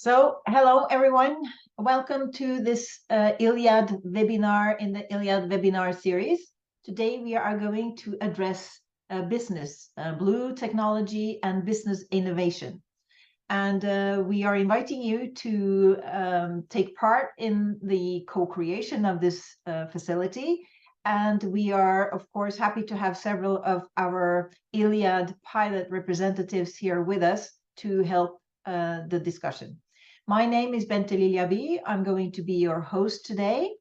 Hello everyone. Welcome to this Iliad webinar in the Iliad webinar series. Today we are going to address business, blue technology and business innovation. And we are inviting you to take part in the co-creation of this facility. And we are, of course, happy to have several of our Iliad pilot representatives here with us to help the discussion. My name is Bente Lilja. I'm going to be your host today.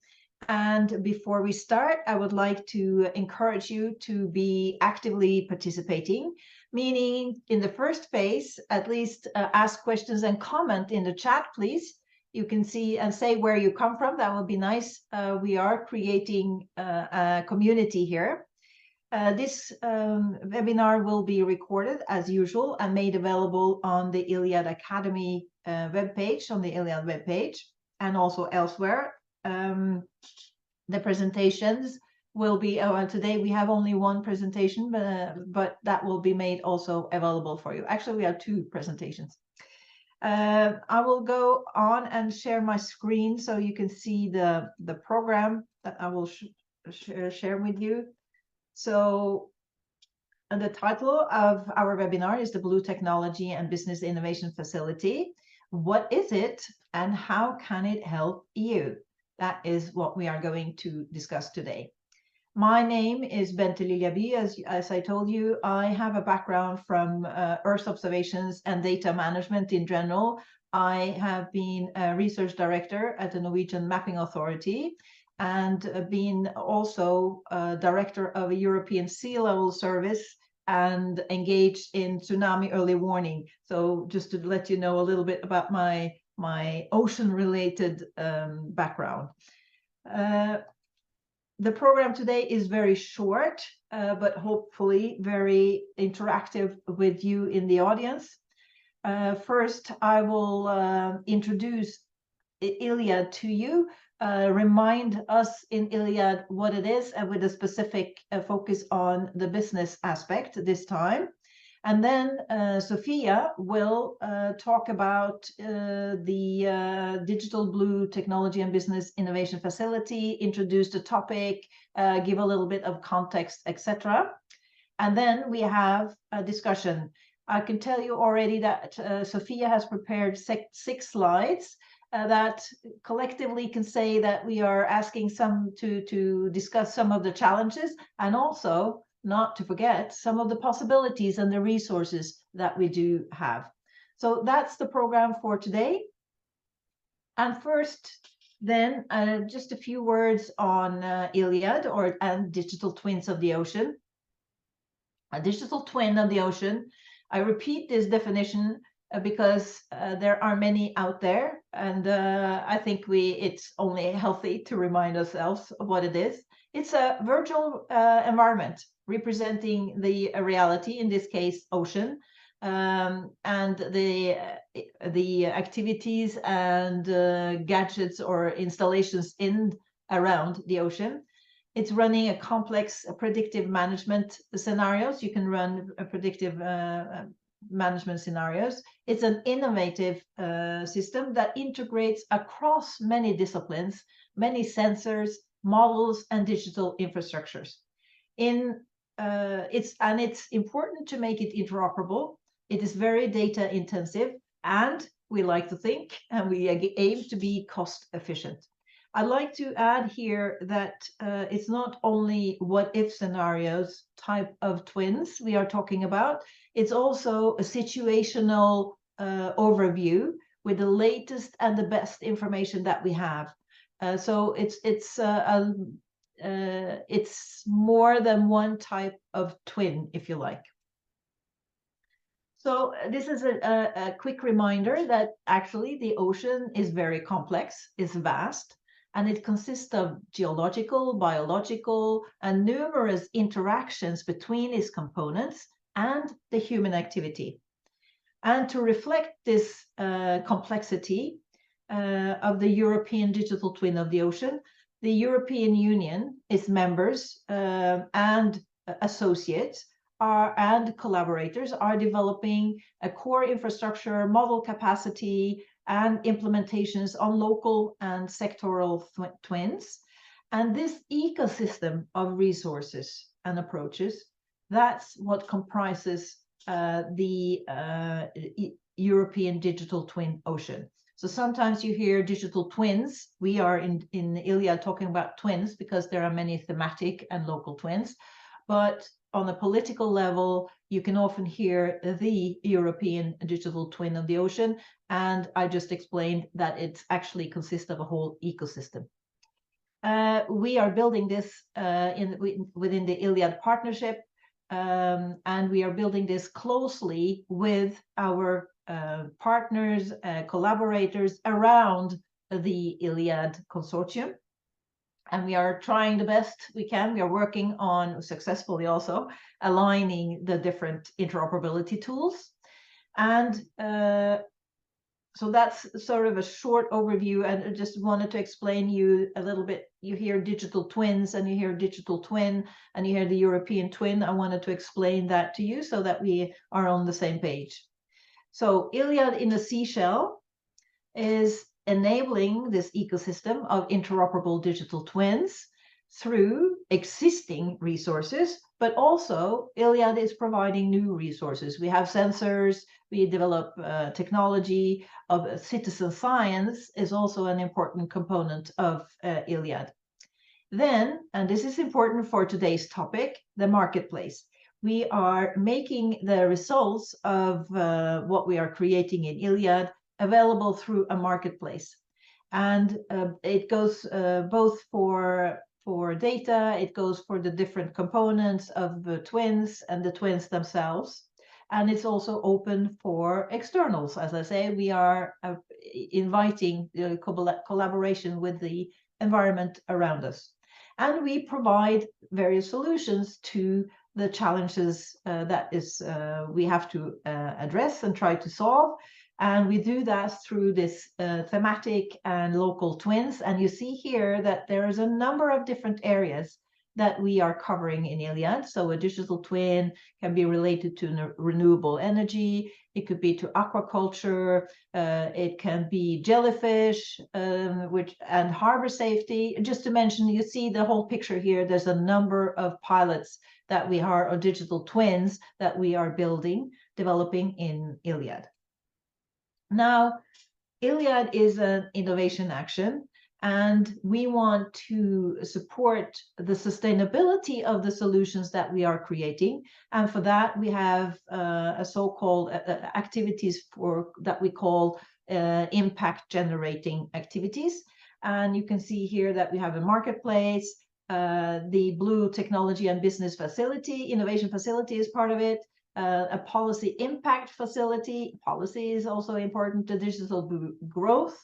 And before we start, I would like to encourage you to be actively participating, meaning in the first phase, at least ask questions and comment in the chat, please. You can see and say where you come from. That would be nice. We are creating a community here. This webinar will be recorded as usual and made available on the Iliad Academy webpage, on the Iliad webpage, and also elsewhere. The presentations will be, today we have only one presentation, but that will be made also available for you. Actually, we have two presentations. I will go on and share my screen so you can see the program that I will share with you. So, and the title of our webinar is the Blue Technology and Business Innovation Facility. What is it and how can it help you? That is what we are going to discuss today. My name is Bente Lilja. As I told you, I have a background from Earth observations and data management in general. I have been a research director at the Norwegian Mapping Authority and been also director of a European sea level service and engaged in tsunami early warning. So just to let you know a little bit about my ocean-related background. The program today is very short, but hopefully very interactive with you in the audience. First, I will introduce Iliad to you, remind us in Iliad what it is, and with a specific focus on the business aspect this time. And then Sofia will talk about the Digital Blue Technology and Business Innovation Facility, introduce the topic, give a little bit of context, etc. And then we have a discussion. I can tell you already that Sofia has prepared six slides that collectively can say that we are asking some to discuss some of the challenges and also, not to forget, some of the possibilities and the resources that we do have. So that's the program for today. And first, then, just a few words on Iliad and digital twins of the ocean. A digital twin of the ocean. I repeat this definition because there are many out there, and I think it's only healthy to remind ourselves of what it is. It's a virtual environment representing the reality, in this case, ocean, and the activities and gadgets or installations in around the ocean. It's running a complex predictive management scenarios. You can run a predictive management scenarios. It's an innovative system that integrates across many disciplines, many sensors, models, and digital infrastructures. It's important to make it interoperable. It is very data intensive, and we like to think, and we aim to be cost efficient. I'd like to add here that it's not only what-if scenarios type of twins we are talking about. It's also a situational overview with the latest and the best information that we have. So it's more than one type of twin, if you like. So this is a quick reminder that actually the ocean is very complex, is vast, and it consists of geological, biological, and numerous interactions between its components and the human activity. And to reflect this complexity of the European digital twin of the ocean, the European Union, its members and associates and collaborators are developing a core infrastructure, model capacity, and implementations on local and sectoral twins. And this ecosystem of resources and approaches, that's what comprises the European Digital Twin Ocean. So sometimes you hear digital twins. We are in Iliad talking about twins because there are many thematic and local twins. But on a political level, you can often hear the European Digital Twin of the ocean. And I just explained that it actually consists of a whole ecosystem. We are building this within the Iliad partnership. And we are building this closely with our partners, collaborators around the Iliad consortium. And we are trying the best we can. We are working on successfully also aligning the different interoperability tools. And so that's sort of a short overview, and I just wanted to explain you a little bit. You hear digital twins and you hear digital twin and you hear the European twin. I wanted to explain that to you so that we are on the same page. So Iliad in a seashell is enabling this ecosystem of interoperable digital twins through existing resources, but also Iliad is providing new resources. We have sensors, we develop technology of citizen science is also an important component of Iliad. Then, and this is important for today's topic, the marketplace. We are making the results of what we are creating in Iliad available through a marketplace. And it goes both for data, it goes for the different components of the twins and the twins themselves. And it's also open for externals. As I say, we are inviting collaboration with the environment around us. And we provide various solutions to the challenges that we have to address and try to solve. And we do that through this thematic and local twins. And you see here that there is a number of different areas that we are covering in Iliad. So a digital twin can be related to renewable energy. It could be to aquaculture. It can be jellyfish, and harbor safety. Just to mention, you see the whole picture here. There's a number of pilots that we are, or digital twins that we are developing in Iliad. Now, Iliad is an innovation action, and we want to support the sustainability of the solutions that we are creating. And for that, we have a so-called activities that we call impact generating activities. And you can see here that we have a marketplace, the Blue Technology and Business Facility, Innovation Facility is part of it. A policy impact facility. Policy is also important to digital growth,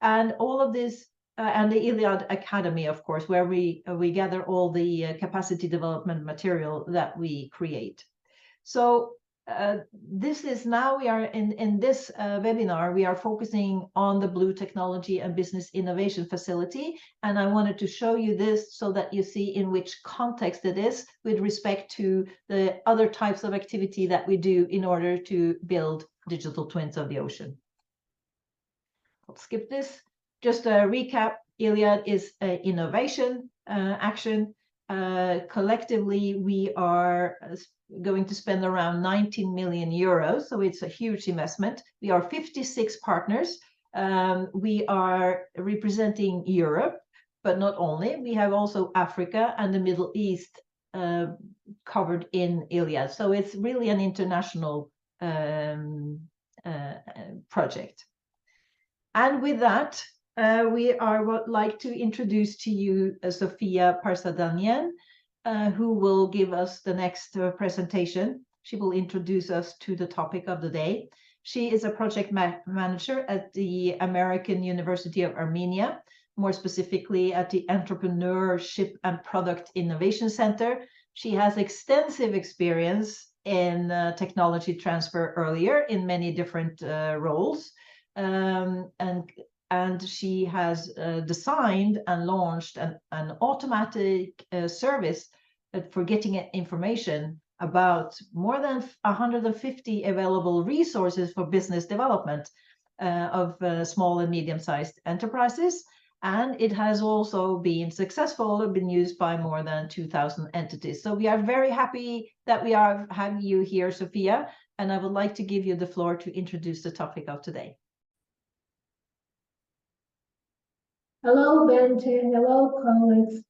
and all of this, and the Iliad Academy, of course, where we gather all the capacity development material that we create. So this is now we are in this webinar, we are focusing on the Blue Technology and Business Innovation Facility. And I wanted to show you this so that you see in which context it is with respect to the other types of activity that we do in order to build digital twins of the ocean. I'll skip this. Just a recap, Iliad is an innovation action. Collectively, we are going to spend around 19 million euros, so it's a huge investment. We are 56 partners. We are representing Europe, but not only. We have also Africa and the Middle East covered in Iliad. So it's really an international project. And with that, we would like to introduce to you Sofia Parsadanyan, who will give us the next presentation. She will introduce us to the topic of the day. She is a project manager at the American University of Armenia, more specifically at the Entrepreneurship and Product Innovation Center. She has extensive experience in technology transfer earlier in many different roles. And she has designed and launched an automatic service for getting information about more than 150 available resources for business development of small and medium-sized enterprises. And it has also been successful, been used by more than 2,000 entities. So we are very happy that we are having you here, Sofia, and I would like to give you the floor to introduce the topic of today. Hello, Bente. Hello, colleagues.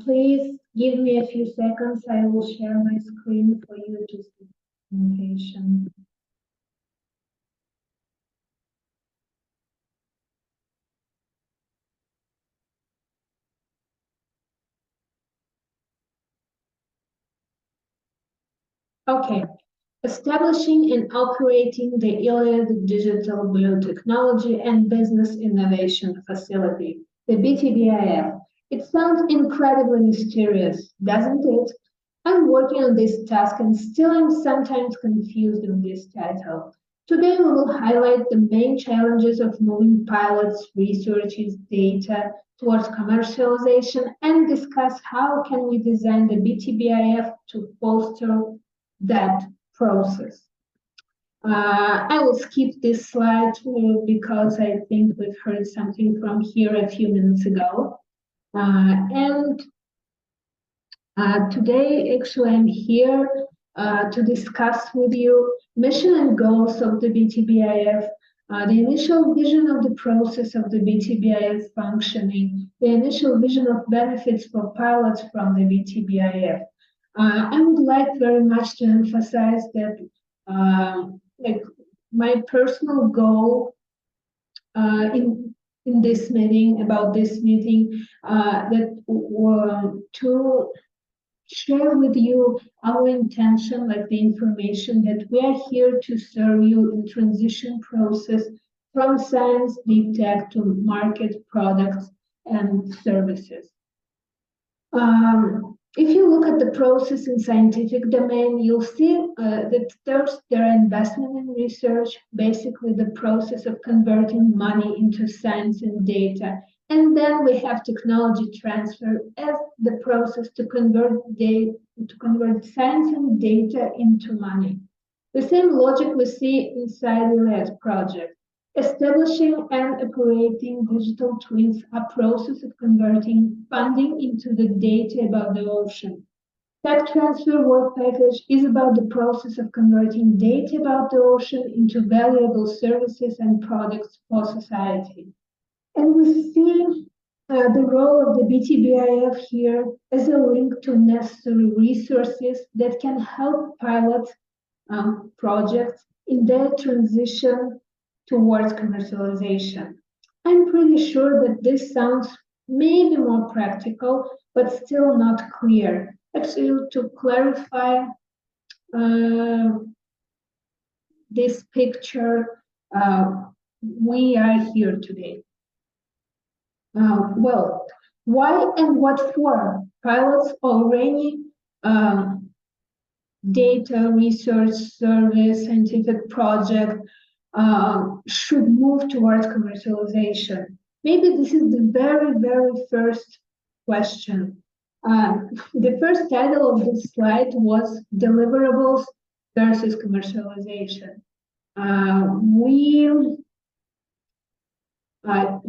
Please give me a few seconds. I will share my screen for you to see the presentation. Okay. Establishing and operating the Iliad Digital Biotechnology and Business Innovation Facility, the BTBIF. It sounds incredibly mysterious, doesn't it? I'm working on this task and still am sometimes confused with this title. Today we will highlight the main challenges of moving pilots, researches, data towards commercialization and discuss how can we design the BTBIF to foster that process. I will skip this slide because I think we've heard something from here a few minutes ago. Today, actually, I'm here to discuss with you mission and goals of the BTBIF, the initial vision of the process of the BTBIF functioning, the initial vision of benefits for pilots from the BTBIF. I would like very much to emphasize that like my personal goal in this meeting, about this meeting, to share with you our intention, like the information that we are here to serve you in transition process from science, deep tech to market products and services. If you look at the process in scientific domain, you'll see that there are investment in research, basically the process of converting money into science and data. And then we have technology transfer as the process to convert science and data into money. The same logic we see inside the Iliad project. Establishing and operating digital twins, a process of converting funding into the data about the ocean. Tech transfer work package is about the process of converting data about the ocean into valuable services and products for society. And we see the role of the BTBIF here as a link to necessary resources that can help pilot projects in their transition towards commercialization. I'm pretty sure that this sounds maybe more practical, but still not clear. Actually, to clarify this picture, we are here today. Well, why and what for? Pilots already data, research, service, scientific project should move towards commercialization. Maybe this is the very, very first question. The first title of this slide was deliverables versus commercialization.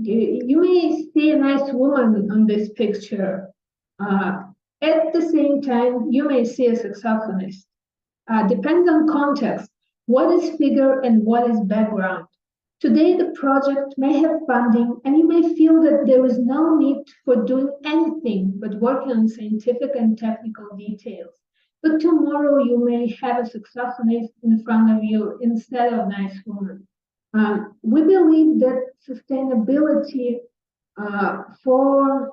You may see a nice woman on this picture. At the same time, you may see a saxophonist. Depends on context. What is figure and what is background? Today, the project may have funding and you may feel that there is no need for doing anything but working on scientific and technical details. But tomorrow you may have a saxophonist in front of you instead of a nice woman. We believe that sustainability for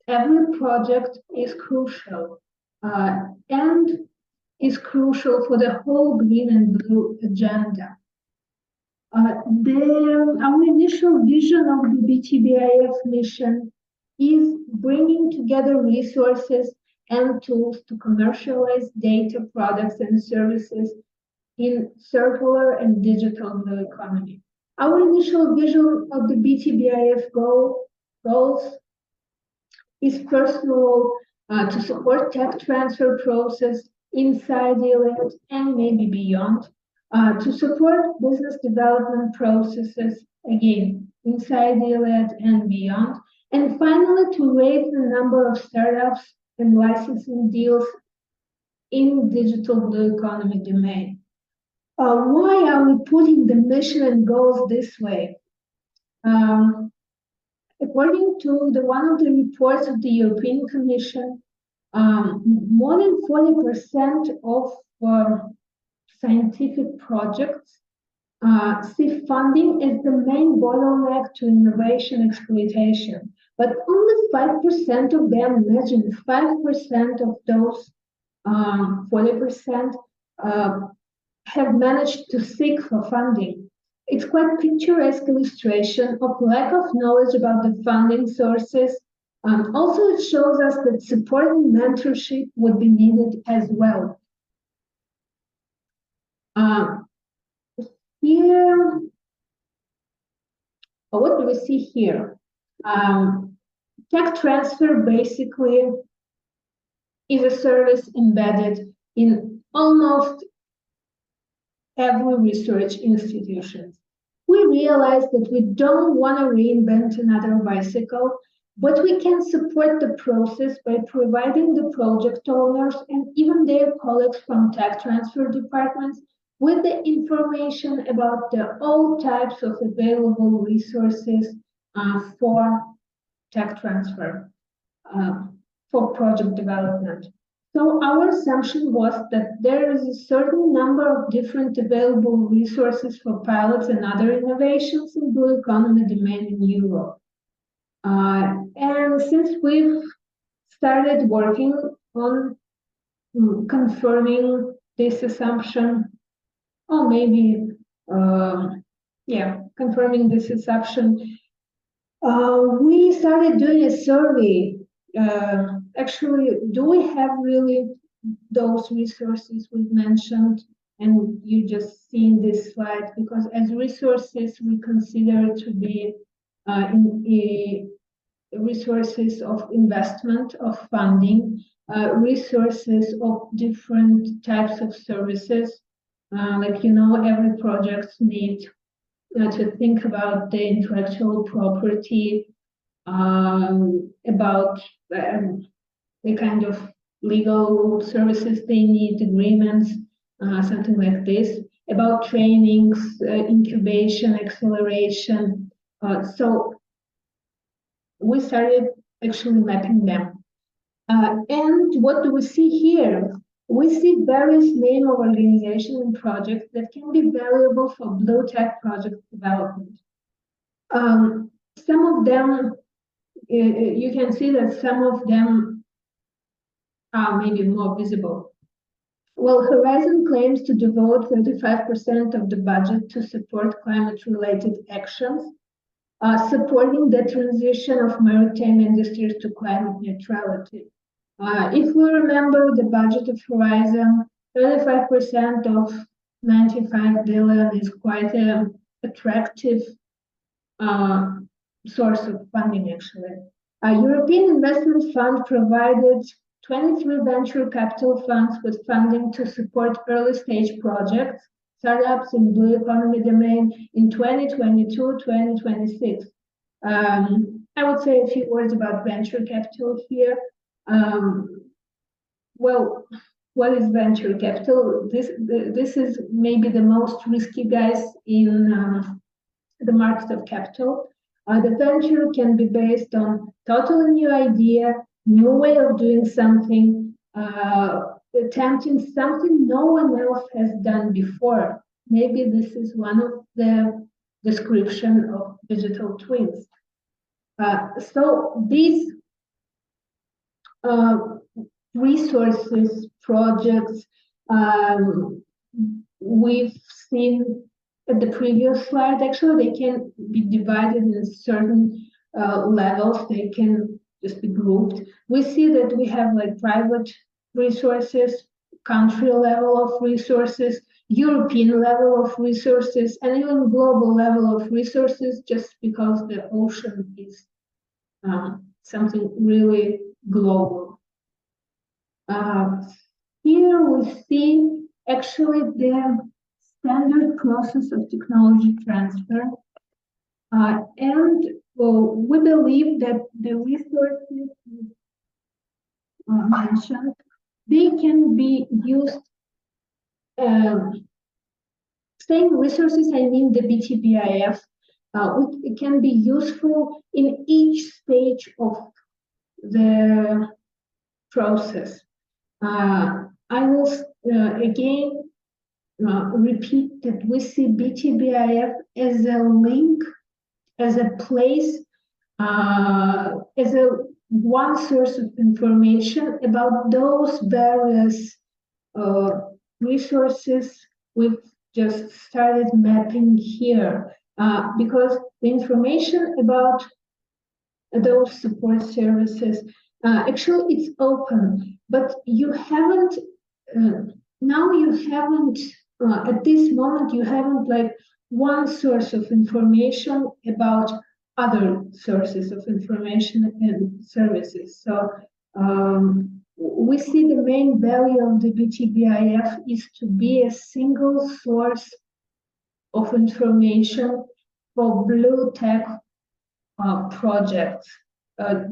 every project is crucial and is crucial for the whole green and blue agenda. Our initial vision of the BTBIF mission is bringing together resources and tools to commercialize data, products, and services in circular and digital blue economy. Our initial vision of the BTBIF goals is first of all to support tech transfer process inside Iliad and maybe beyond, to support business development processes, again, inside Iliad and beyond, and finally to raise the number of startups and licensing deals in digital blue economy domain. Why are we putting the mission and goals this way? According to one of the reports of the European Commission, more than 40% of scientific projects see funding as the main bottleneck to innovation exploitation. But only 5% of them, imagine 5% of those 40% have managed to seek for funding. It's quite picturesque illustration of lack of knowledge about the funding sources. Also, it shows us that support and mentorship would be needed as well. Here, what do we see here? Tech transfer basically is a service embedded in almost every research institution. We realize that we don't want to reinvent another bicycle, but we can support the process by providing the project owners and even their colleagues from tech transfer departments with the information about all types of available resources for tech transfer, for project development. So our assumption was that there is a certain number of different available resources for pilots and other innovations in blue economy domain in Europe. And since we've started working on confirming this assumption, or maybe, confirming this assumption, we started doing a survey. Actually, do we have really those resources we've mentioned and you just see in this slide? Because as resources, we consider to be resources of investment, of funding, resources of different types of services. Like, you know, every project needs to think about the intellectual property, about the kind of legal services they need, agreements, something like this, about trainings, incubation, acceleration. So we started actually mapping them. And what do we see here? We see various names of organizations and projects that can be valuable for blue tech project development. Some of them, you can see that some of them are maybe more visible. Well, Horizon claims to devote 35% of the budget to support climate-related actions, supporting the transition of maritime industries to climate neutrality. If we remember the budget of Horizon, 35% of 95 billion is quite an attractive source of funding, actually. A European Investment Fund provided 23 venture capital funds with funding to support early stage projects, startups in blue economy domain in 2022-2026. I would say a few words about venture capital here. Well, what is venture capital? This is maybe the most risky guys in the market of capital. The venture can be based on totally new idea, new way of doing something, attempting something no one else has done before. Maybe this is one of the description of digital twins. So these resources, projects, we've seen at the previous slide, actually, they can be divided in certain levels. They can just be grouped. We see that we have like private resources, country level of resources, European level of resources, and even global level of resources, just because the ocean is something really global. here we see actually the standard process of technology transfer. And we believe that the resources mentioned, they can be used, same resources, I mean the BTBIF, it can be useful in each stage of the process. I will again repeat that we see BTBIF as a link, as a place, as a one source of information about those various resources we've just started mapping here, because the information about those support services, actually it's open, but you haven't, now you haven't, at this moment, you haven't like one source of information about other sources of information and services. So we see the main value of the BTBIF is to be a single source of information for blue tech projects,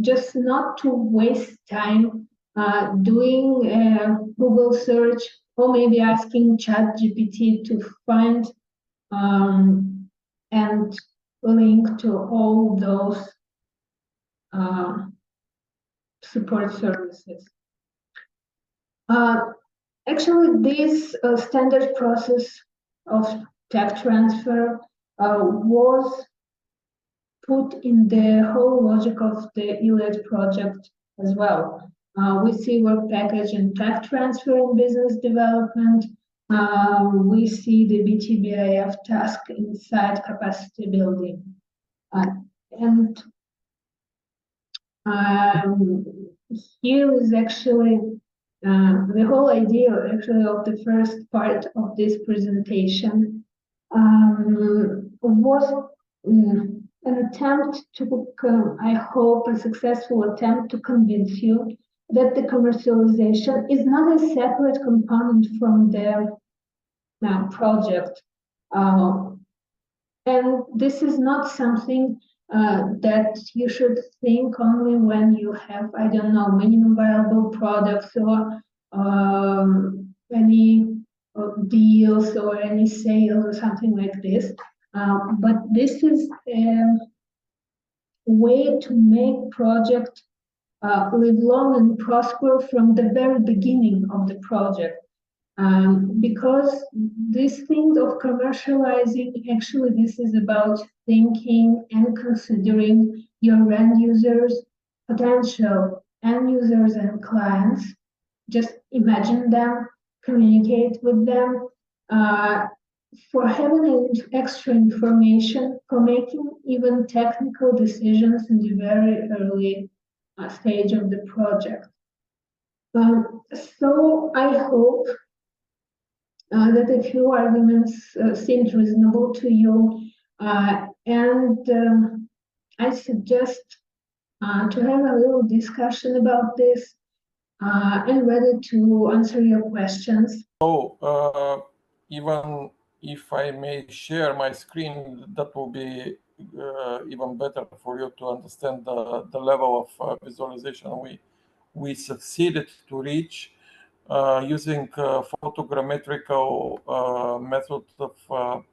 just not to waste time doing a Google search or maybe asking ChatGPT to find and link to all those support services. Actually, this standard process of tech transfer was put in the whole logic of the Iliad project as well. We see work package and tech transfer in business development. We see the BTBIF task inside capacity building. And here is actually the whole idea actually of the first part of this presentation was an attempt to, I hope, a successful attempt to convince you that the commercialization is not a separate component from the project. And this is not something that you should think only when you have, I don't know, minimum viable products or any deals or any sales or something like this. But this is a way to make project live long and prosper from the very beginning of the project. Because this thing of commercializing, actually this is about thinking and considering your end users, potential end users and clients. Just imagine them, communicate with them, for having extra information, for making even technical decisions in the very early stage of the project. So I hope that a few arguments seemed reasonable to you, and I suggest to have a little discussion about this and ready to answer your questions. So even if I may share my screen, that will be even better for you to understand the level of visualization we succeeded to reach using photogrammetrical method of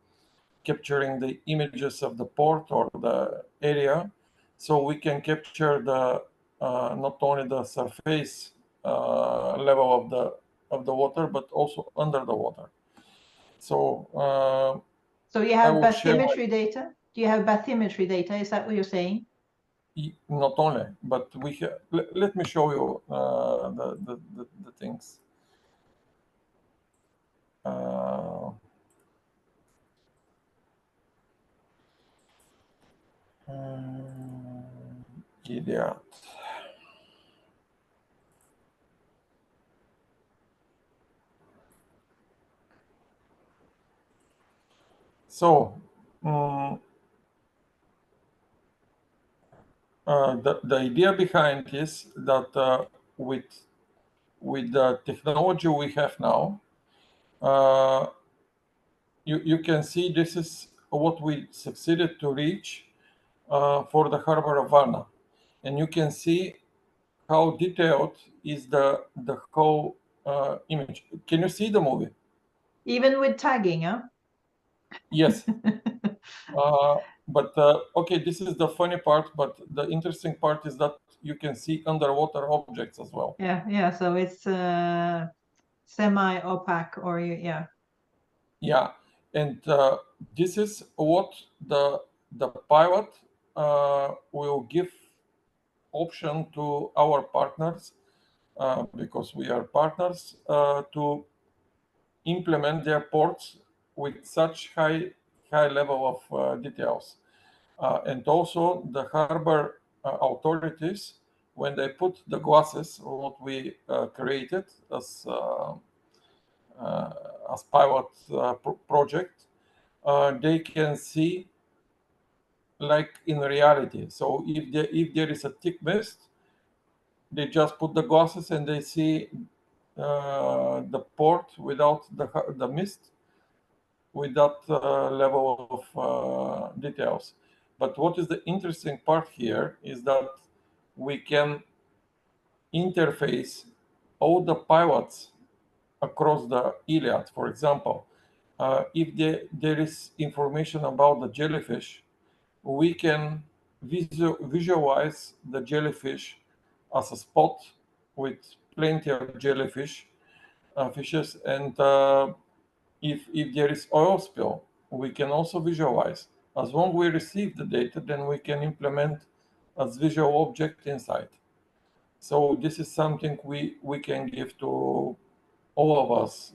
capturing the images of the port or the area, so we can capture the not only the surface level of the water, but also under the water. So so you have bathymetry data? Do you have bathymetry data? Is that what you're saying? Not only, but we have. Let me show you the things. Iliad. So the idea behind is that with with the technology we have now, you can see this is what we succeeded to reach for the harbor of Varna. And you can see how detailed is the whole image. Can you see the movie? Even with tagging, huh? Yes. But okay, this is the funny part, but the interesting part is that you can see underwater objects as well. Yeah. So it's semi-opaque, or yeah. Yeah, and this is what the pilot will give option to our partners, because we are partners, to implement their ports with such high level of details. And also the harbor authorities, when they put the glasses, what we created as pilot project, they can see like in reality. So if there is a thick mist, they just put the glasses and they see the port without the mist, with that level of details. But what is the interesting part here is that we can interface all the pilots across the Iliad. For example, if there is information about the jellyfish, we can visualize the jellyfish as a spot with plenty of jellyfish fishes. And if there is oil spill, we can also visualize. As long as we receive the data, then we can implement as visual object inside. So this is something we can give to all of us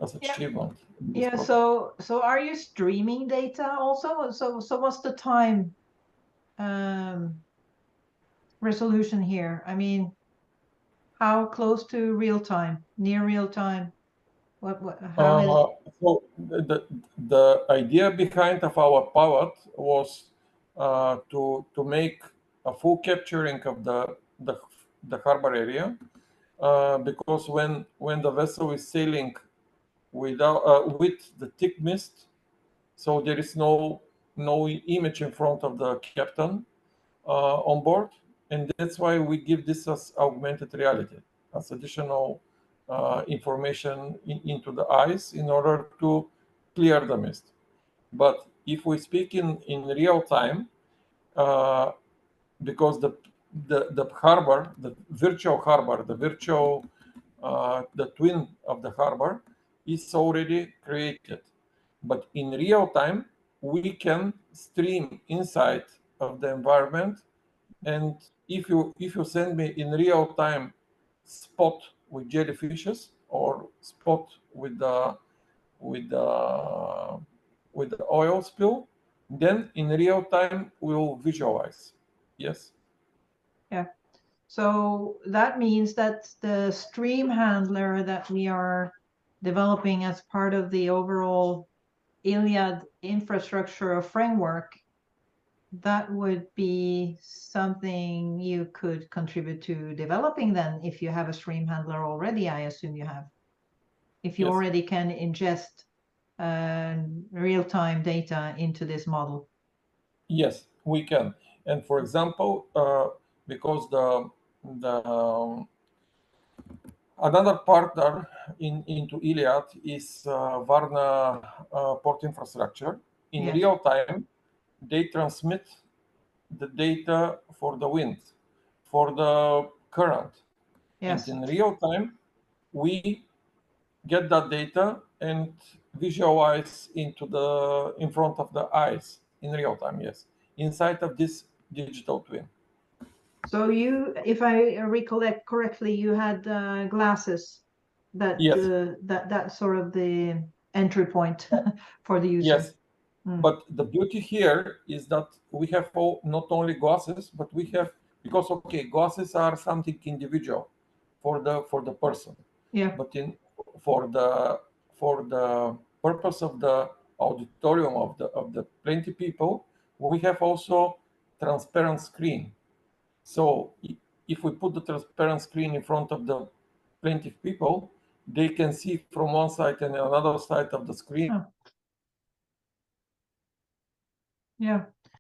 as achievement. Yeah. So are you streaming data also? So what's the time resolution here? I mean, how close to real time, near real time? How is So the idea behind of our pilot was to make a full capturing of the harbor area, because when the vessel is sailing with the thick mist, so there is no image in front of the captain on board, and that's why we give this as augmented reality, as additional information into the eyes in order to clear the mist. But if we speak in real time, because the harbor, the virtual harbor, the twin of the harbor is already created. But in real time, we can stream inside of the environment. And if you send me in real time spot with jellyfishes or spot with the oil spill, then in real time we'll visualize. Yes. Yeah. So that means that the stream handler that we are developing as part of the overall Iliad infrastructure or framework, that would be something you could contribute to developing then, if you have a stream handler already. I assume you have. If you Yes. already can ingest real-time data into this model. Yes, we can. And for example, because the another partner into Iliad is Varna port infrastructure. In Yes. real time, they transmit the data for the wind, for the current. Yes. And in real time, we get that data and visualize in front of the eyes in real time. Yes, inside of this digital twin. So you, if I recollect correctly, you had glasses that Yes. That's sort of the entry point for the user. Yes. But the beauty here is that we have not only glasses, but we have, because okay, glasses are something individual for the person. Yeah. But for the purpose of the auditorium of the plenty people, we have also transparent screen. So if we put the transparent screen in front of the plaintiff people, they can see from one side and another side of the screen. Oh. Yeah.